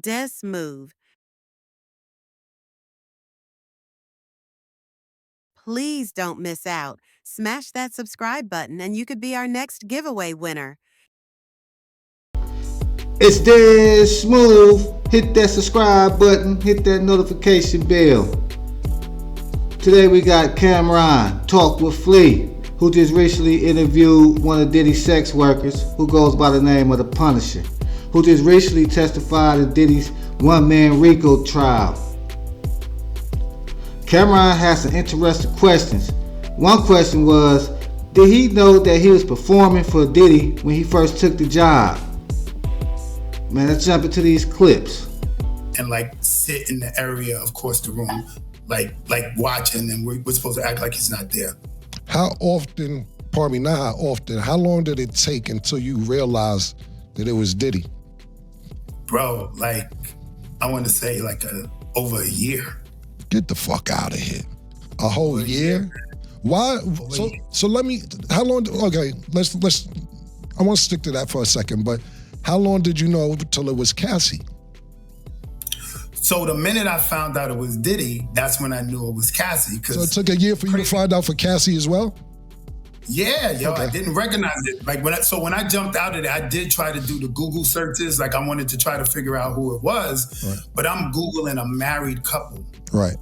Desmoove. Please don't miss out. Smash that subscribe button and you could be our next giveaway winner. It's Desmoove. Hit that subscribe button, hit that notification bell. Today we got Camron, Talk with Flea, who just recently interviewed one of Diddy's sex workers, who goes by the name of the Punisher, who just recently testified in Diddy's one-man RICO trial. Camron has some interesting questions. One question was, did he know that he was performing for Diddy when he first took the job? Man, let's jump into these clips. And like sit in the area across the room, like watching, and we're supposed to act like he's not there. How often, pardon me, not how often, how long did it take until you realized that it was Diddy? Bro, like, I want to say like over a year. Get the fuck out of here. A whole year? Why? So let me, how long, okay, let's, I want to stick to that for a second, but how long did you know till it was Cassie? So the minute I found out it was Diddy, that's when I knew it was Cassie. So it took a year for you to find out for Cassie as well? Yeah, yo, Okay. I didn't recognize it. Like when I jumped out of it, I did try to do the Google searches. Like I wanted to try to figure out who it was, Right. but I'm Googling a married couple. Right.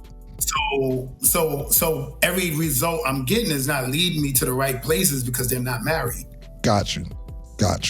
So every result I'm getting is not leading me to the right places because they're not married. Got you.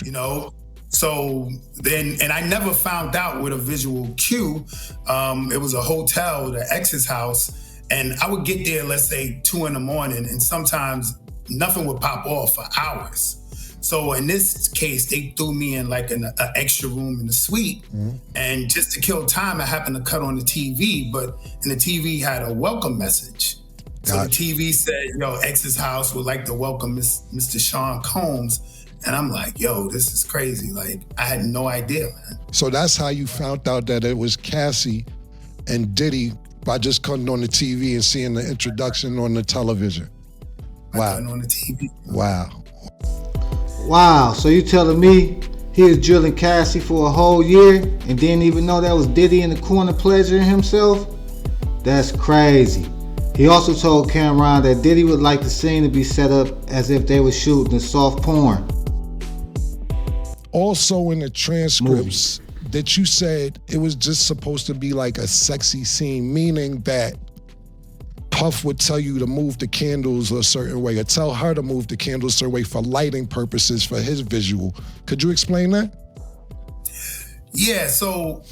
You know? So then, and I never found out with a visual cue. It was a hotel, the ex's house, and I would get there, let's say 2 a.m, and sometimes nothing would pop off for hours. So in this case, they threw me in like an extra room in the suite. Mm-hmm. And just to kill time, I happened to cut on the TV, but in the TV had a welcome message. So the TV said, yo, ex's house would like to welcome Mr. Sean Combs. And I'm like, yo, this is crazy. Like, I had no idea, man. So that's how you found out that it was Cassie and Diddy by just cutting on the TV and seeing the introduction on the television. Wow. Cutting on the TV. Wow, so you telling me he was drilling Cassie for a whole year and didn't even know that was Diddy in the corner pleasuring himself? That's crazy. He also told Camron that Diddy would like the scene to be set up as if they were shooting a soft porn. Also in the transcripts that you said it was just supposed to be like a sexy scene, meaning that Puff would tell you to move the candles a certain way or tell her to move the candles a certain way for lighting purposes for his visual. Could you explain that? Yeah, so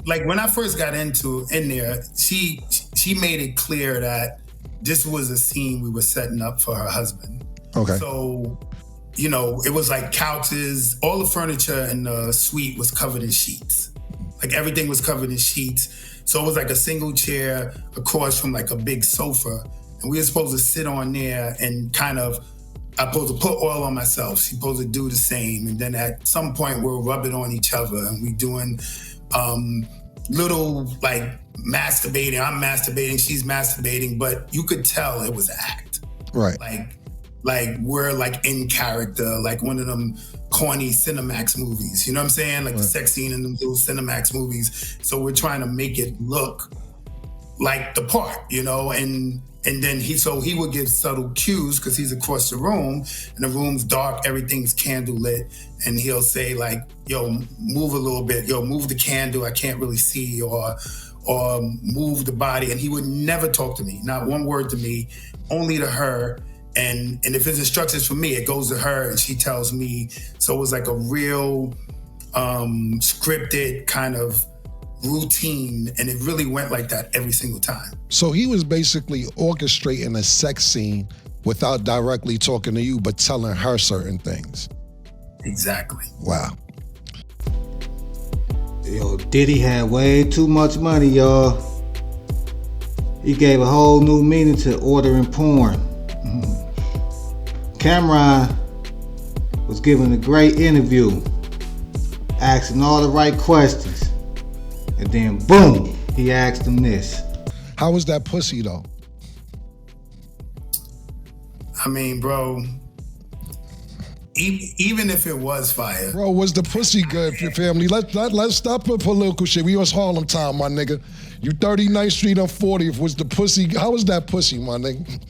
like when I first got in there, she made it clear that this was a scene we were setting up for her husband. Okay. So, you know, it was like couches, all the furniture in the suite was covered in sheets. Like everything was covered in sheets. So it was like a single chair across from like a big sofa. And we were supposed to sit on there and kind of, I'm supposed to put oil on myself. She's supposed to do the same. And then at some point we'll rub it on each other and we doing little like masturbating. I'm masturbating, she's masturbating, but you could tell it was an act. Right. Like we're like in character, like one of them corny Cinemax movies. You know what I'm saying? Like the sex scene in them little Cinemax movies. So we're trying to make it look like the part, you know? And then he would give subtle cues because he's across the room and the room's dark, everything's candle lit. And he'll say like, yo, move a little bit. Yo, move the candle, I can't really see, or move the body. And he would never talk to me, not one word to me, only to her. And if it's instructions for me, it goes to her and she tells me. So it was like a real scripted kind of routine, and it really went like that every single time. So he was basically orchestrating a sex scene without directly talking to you, but telling her certain things. Exactly. Wow. Yo, Diddy had way too much money, y'all. He gave a whole new meaning to ordering porn. Camron was giving a great interview, asking all the right questions, and then boom, he asked him this. How was that pussy though? I mean, bro, even if it was fire. Bro, was the pussy good for your family? Let's stop with political shit. We was Harlem time, my nigga. You 39th Street on 40th. Was the pussy, how was that pussy, my nigga?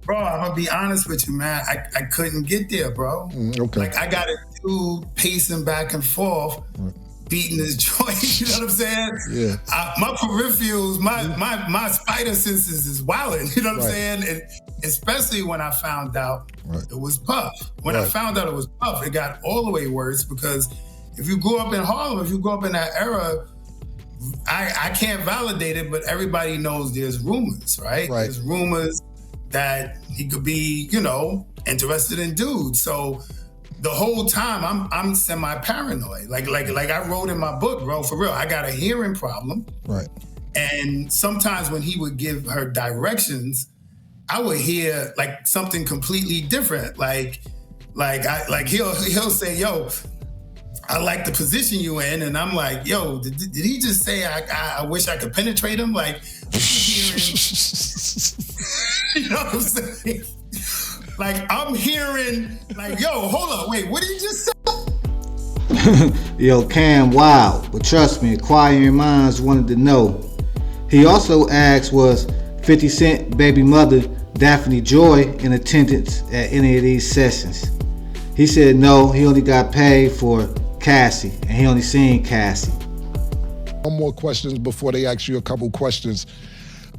Bro, I'm gonna be honest with you, man. I couldn't get there, bro. Okay. Like I got a dude pacing back and forth, beating his joint. You know what I'm saying? Yeah. My peripherals, my spider senses is wilding. You know what I'm Right. saying? And especially when I found out it was Puff. When I Right. found out it was Puff, it got all the way worse because if you grew up in Harlem, if you grew up in that era, I can't validate it, but everybody knows there's rumors, right? Right. There's rumors that he could be, you know, interested in dudes. So the whole time I'm semi-paranoid. Like I wrote in my book, bro, for real, I got a hearing problem. Right. And sometimes when he would give her directions, I would hear like something completely different. Like he'll say, yo, I like the position you in. And I'm like, yo, did he just say I wish I could penetrate him? Like, hearing, you know what I'm saying? Like, I'm hearing, like, yo, hold up, wait, what did you just say? Yo, Cam, wow. But trust me, inquiring minds wanted to know. He also asked, was 50 Cent baby mother Daphne Joy in attendance at any of these sessions? He said no, he only got paid for Cassie, and he only seen Cassie. One more questions before they ask you a couple questions.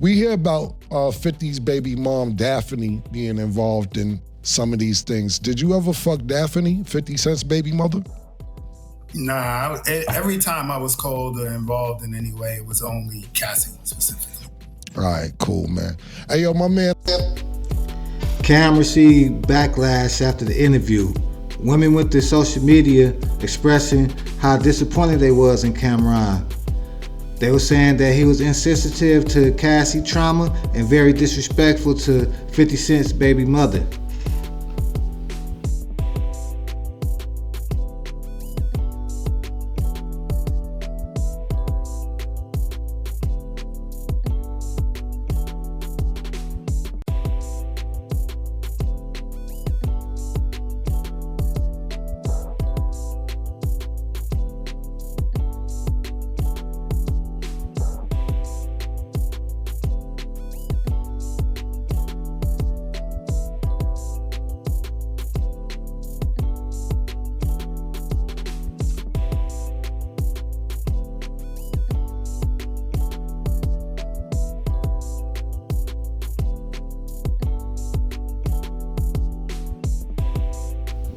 We hear about 50's baby mom, Daphne, being involved in some of these things. Did you ever fuck Daphne, 50 Cent's baby mother? Nah, every time I was called or involved in any way, it was only Cassie specifically. All right, cool, man. Hey, yo, my man. Cam received backlash after the interview. Women went to social media expressing how disappointed they was in Camron. They were saying that he was insensitive to Cassie trauma and very disrespectful to 50 Cent's baby mother.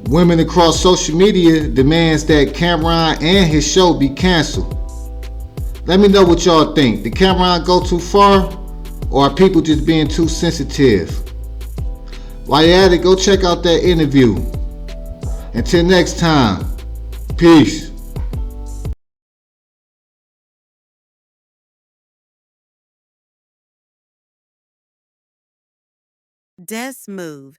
Women across social media demands that Camron and his show be canceled. Let me know what y'all think. Did Camron go too far, or are people just being too sensitive? While you're at it, go check out that interview. Until next time, peace. Desmoove.